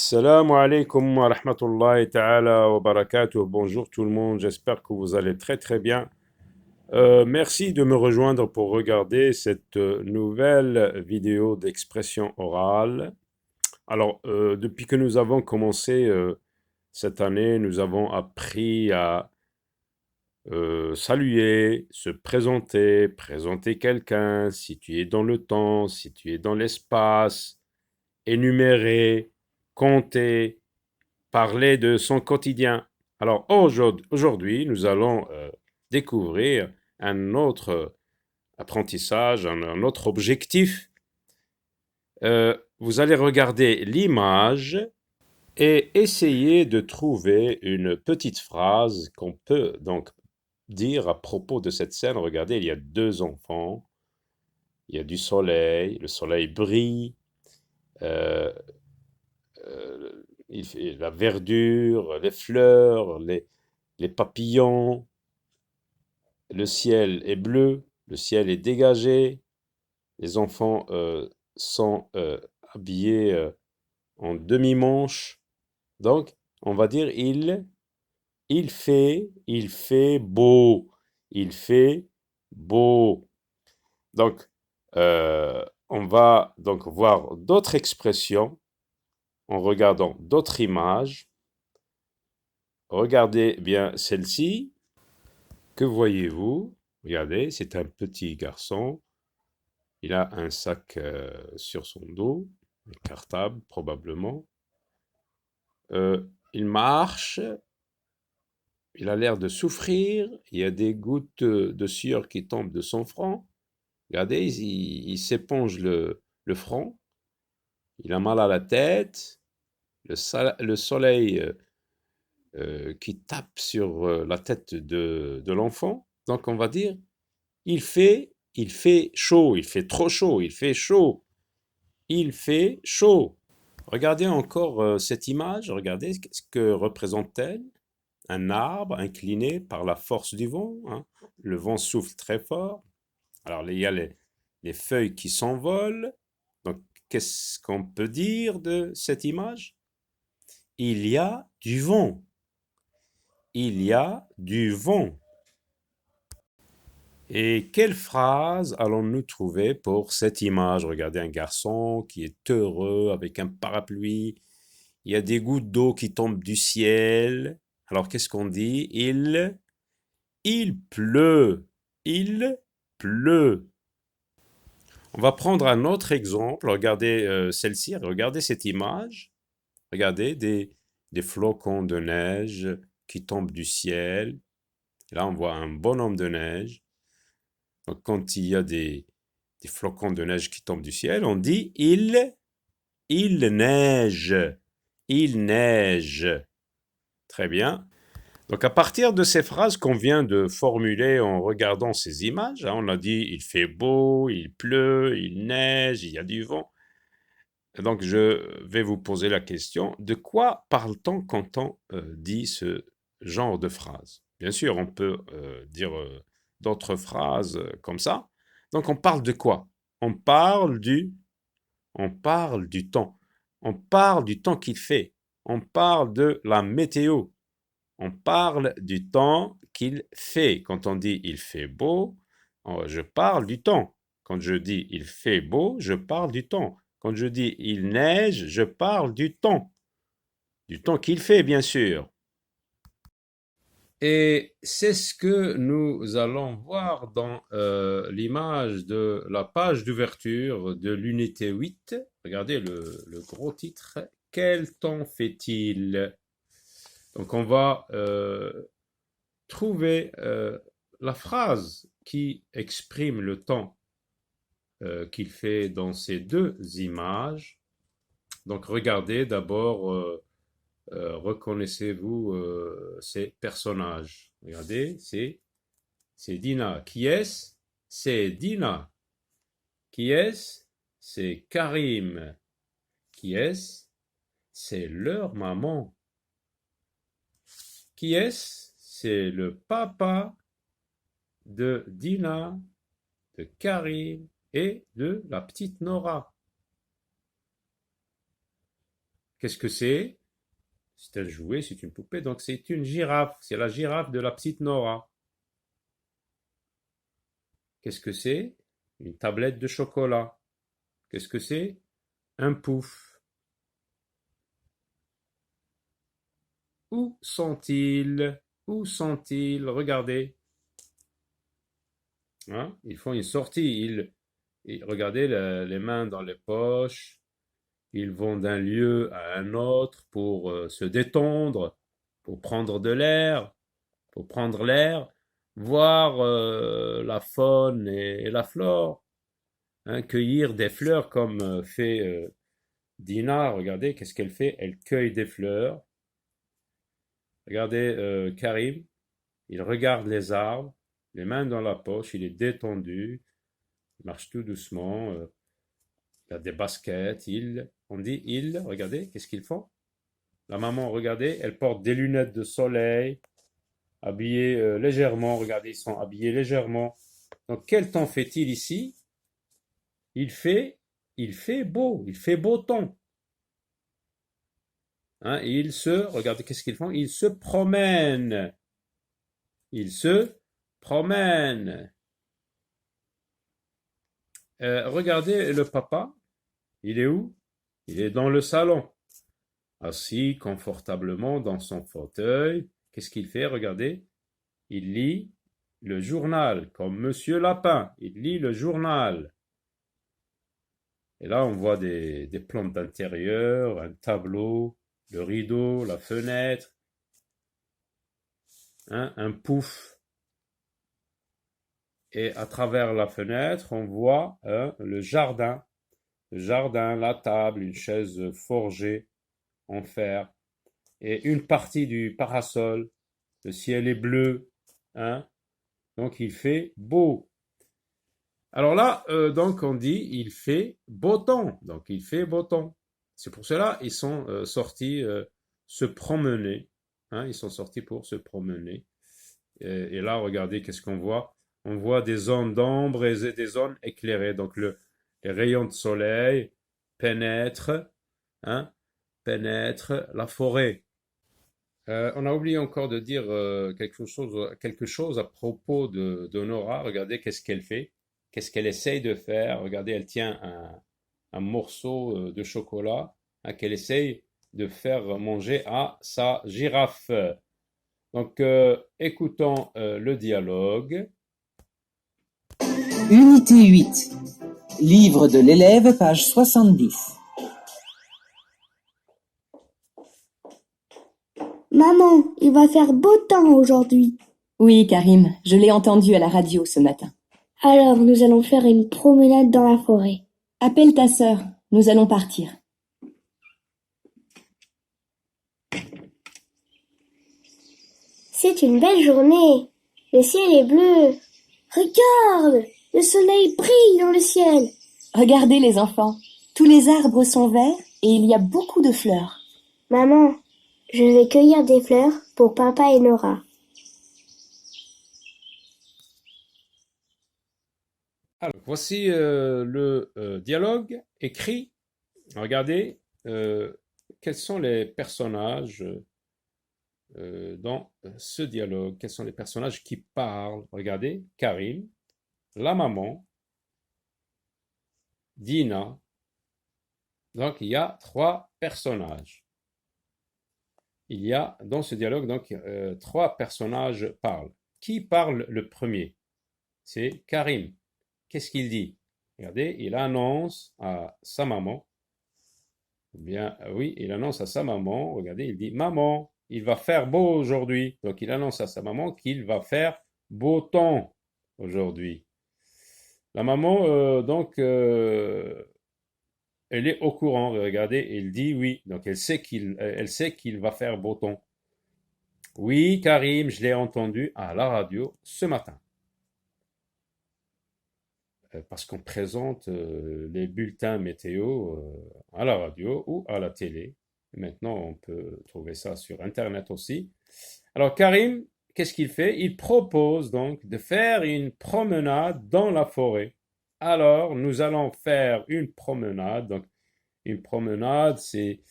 Assalamu alaikum wa rahmatullahi ta'ala wa barakatuh. Bonjour tout le monde, j'espère que vous allez très très bien. Merci de me rejoindre pour regarder cette nouvelle vidéo d'expression orale. Alors, depuis que nous avons commencé cette année, nous avons appris à saluer, se présenter, présenter quelqu'un, si tu es dans le temps, si tu es dans l'espace, énumérer, compter, parler de son quotidien. Alors aujourd'hui, nous allons découvrir un autre apprentissage, un autre objectif. Vous allez regarder l'image et essayer de trouver une petite phrase qu'on peut donc dire à propos de cette scène. Regardez, il y a deux enfants, il y a du soleil, le soleil brille, euh, il fait la verdure, les fleurs, les papillons, le ciel est bleu, le ciel est dégagé, les enfants sont habillés en demi-manche. Donc, on va dire il fait beau, il fait beau. Donc, on va donc voir d'autres expressions en regardant d'autres images. Regardez bien celle-ci. Que voyez-vous? Regardez, c'est un petit garçon. Il a un sac sur son dos, un cartable probablement. Il marche, il a l'air de souffrir. Il y a des gouttes de sueur qui tombent de son front. Regardez, il s'éponge le front. Il a mal à la tête. Le soleil qui tape sur la tête de l'enfant. Donc on va dire, il fait chaud, il fait trop chaud, il fait chaud, il fait chaud. Regardez encore cette image, regardez ce que représente-t-elle? Un arbre incliné par la force du vent, hein. Le vent souffle très fort. Alors il y a les feuilles qui s'envolent. Donc qu'est-ce qu'on peut dire de cette image? Il y a du vent. Il y a du vent. Et quelle phrase allons-nous trouver pour cette image? Regardez un garçon qui est heureux avec un parapluie. Il y a des gouttes d'eau qui tombent du ciel. Alors qu'est-ce qu'on dit? Il pleut. Il pleut. On va prendre un autre exemple. Regardez celle-ci. Regardez cette image. Regardez des flocons de neige qui tombent du ciel. Là, on voit un bonhomme de neige. Donc, quand il y a des flocons de neige qui tombent du ciel, on dit il neige. Il neige. Très bien. Donc, à partir de ces phrases qu'on vient de formuler en regardant ces images, hein, on a dit il fait beau, il pleut, il neige, il y a du vent. Donc, je vais vous poser la question, de quoi parle-t-on quand on dit ce genre de phrase? Bien sûr, on peut dire d'autres phrases comme ça. Donc, on parle de quoi? On parle on parle du temps. On parle du temps qu'il fait. On parle de la météo. On parle du temps qu'il fait. Quand on dit il fait beau, je parle du temps. Quand je dis il fait beau, je parle du temps. Quand je dis il neige, je parle du temps. Du temps qu'il fait, bien sûr. Et c'est ce que nous allons voir dans l'image de la page d'ouverture de l'unité 8. Regardez le gros titre. Quel temps fait-il? Donc on va trouver la phrase qui exprime le temps qu'il fait dans ces deux images. Donc regardez d'abord, reconnaissez-vous ces personnages. Regardez, c'est Dina. Qui est-ce? C'est Dina. Qui est-ce? C'est Karim. Qui est-ce? C'est leur maman. Qui est-ce? C'est le papa de Dina, de Karim et de la petite Nora. Qu'est-ce que c'est? C'est un jouet, c'est une poupée, donc c'est une girafe. C'est la girafe de la petite Nora. Qu'est-ce que c'est? Une tablette de chocolat. Qu'est-ce que c'est? Un pouf. Où sont-ils? Où sont-ils? Regardez. Hein? Ils font une sortie. Regardez les mains dans les poches. Ils vont d'un lieu à un autre pour se détendre, pour prendre de l'air, pour prendre l'air, voir la faune et la flore, hein, cueillir des fleurs comme fait Dina. Regardez, qu'est-ce qu'elle fait? Elle cueille des fleurs. Regardez Karim, il regarde les arbres, les mains dans la poche, il est détendu, il marche tout doucement, il a des baskets, on dit il, regardez, qu'est-ce qu'ils font? La maman, regardez, elle porte des lunettes de soleil, habillée légèrement, regardez, ils sont habillés légèrement. Donc quel temps fait-il ici? Il fait, il fait beau temps. Hein, regardez, qu'est-ce qu'ils font? Ils se promènent. Ils se promènent. Regardez le papa, il est où? Il est dans le salon, assis confortablement dans son fauteuil. Qu'est-ce qu'il fait? Regardez, il lit le journal, comme Monsieur Lapin, il lit le journal. Et là, on voit des plantes d'intérieur, un tableau, le rideau, la fenêtre, hein, un pouf. Et à travers la fenêtre, on voit le jardin, la table, une chaise forgée en fer, et une partie du parasol. Le ciel est bleu, hein, donc il fait beau. Alors là, donc on dit il fait beau temps, donc il fait beau temps. C'est pour cela ils sont sortis se promener, hein, ils sont sortis pour se promener. Et là, regardez, qu'est-ce qu'on voit? On voit des zones d'ombre et des zones éclairées. Donc les rayons de soleil pénètrent, hein, pénètrent la forêt. On a oublié encore de dire quelque chose à propos de Nora. Regardez qu'est-ce qu'elle fait, qu'est-ce qu'elle essaye de faire. Regardez, elle tient un morceau de chocolat hein, qu'elle essaye de faire manger à sa girafe. Donc, écoutons le dialogue. Unité 8. Livre de l'élève, page 70. Maman, il va faire beau temps aujourd'hui. Oui, Karim, je l'ai entendu à la radio ce matin. Alors, nous allons faire une promenade dans la forêt. Appelle ta sœur, nous allons partir. C'est une belle journée. Le ciel est bleu. Regarde, le soleil brille dans le ciel. Regardez les enfants, tous les arbres sont verts et il y a beaucoup de fleurs. Maman, je vais cueillir des fleurs pour papa et Nora. Alors, voici le dialogue écrit. Regardez, quels sont les personnages dans ce dialogue? Quels sont les personnages qui parlent? Regardez, Karim, la maman, Dina. Donc, il y a trois personnages. Il y a dans ce dialogue, donc, trois personnages parlent. Qui parle le premier? C'est Karim. Qu'est-ce qu'il dit? Regardez, il annonce à sa maman. Bien, oui, il annonce à sa maman. Regardez, il dit, maman, il va faire beau aujourd'hui. Donc, il annonce à sa maman qu'il va faire beau temps aujourd'hui. La maman, donc, elle est au courant. Regardez, elle dit oui. Donc, elle sait qu'il va faire beau temps. Oui, Karim, je l'ai entendu à la radio ce matin. Parce qu'on présente les bulletins météo à la radio ou à la télé. Maintenant, on peut trouver ça sur Internet aussi. Alors, Karim, qu'est-ce qu'il fait? Il propose donc de faire une promenade dans la forêt. Alors, nous allons faire une promenade. Donc, une promenade, c'est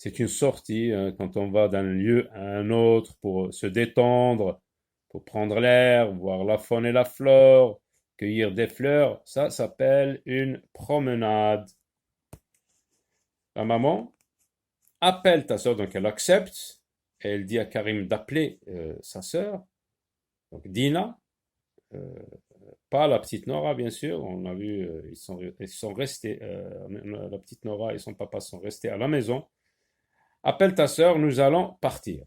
C'est une sortie hein, quand on va d'un lieu à un autre pour se détendre, pour prendre l'air, voir la faune et la flore, cueillir des fleurs. Ça s'appelle une promenade. La maman appelle ta sœur, donc elle accepte. Et elle dit à Karim d'appeler sa sœur, donc Dina, euh, pas la petite Nora bien sûr. On a vu, ils sont restés, la petite Nora et son papa sont restés à la maison. Appelle ta sœur, nous allons partir.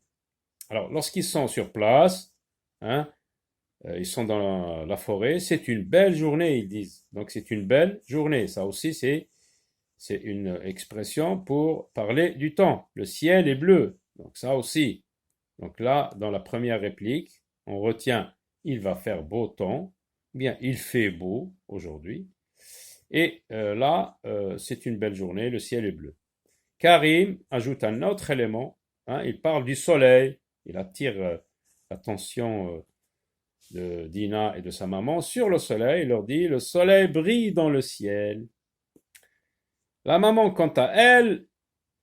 Alors, lorsqu'ils sont sur place, hein, ils sont dans la forêt, c'est une belle journée, ils disent. Donc, c'est une belle journée. Ça aussi, c'est une expression pour parler du temps. Le ciel est bleu. Donc, ça aussi. Donc là, dans la première réplique, on retient il va faire beau temps. Bien, il fait beau aujourd'hui. Et là, c'est une belle journée, le ciel est bleu. Karim ajoute un autre élément, hein, il parle du soleil, il attire l'attention de Dina et de sa maman sur le soleil, il leur dit le soleil brille dans le ciel. La maman, quant à elle,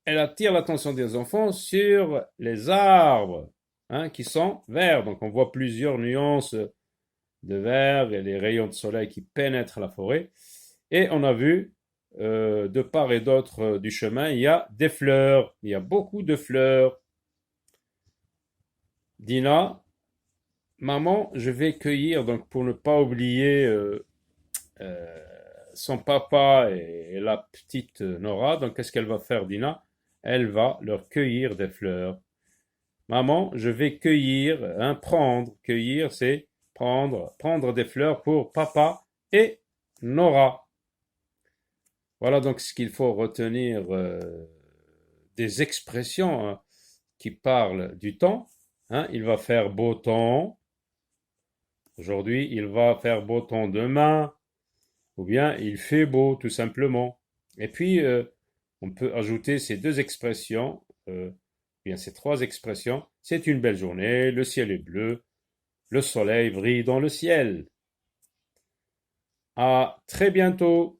elle attire l'attention des enfants sur les arbres hein, qui sont verts. Donc on voit plusieurs nuances de vert et les rayons de soleil qui pénètrent la forêt. Et on a vu de part et d'autre du chemin, il y a des fleurs, il y a beaucoup de fleurs. Dina, maman, je vais cueillir, donc pour ne pas oublier euh, son papa et la petite Nora, donc qu'est-ce qu'elle va faire, Dina? Elle va leur cueillir des fleurs. Maman, je vais cueillir, hein, prendre. Cueillir, c'est prendre des fleurs pour papa et Nora. Voilà donc ce qu'il faut retenir des expressions hein, qui parlent du temps. Hein. Il va faire beau temps. Aujourd'hui, il va faire beau temps demain. Ou bien il fait beau tout simplement. Et puis, on peut ajouter ces deux expressions, bien ces trois expressions. C'est une belle journée, le ciel est bleu, le soleil brille dans le ciel. À très bientôt.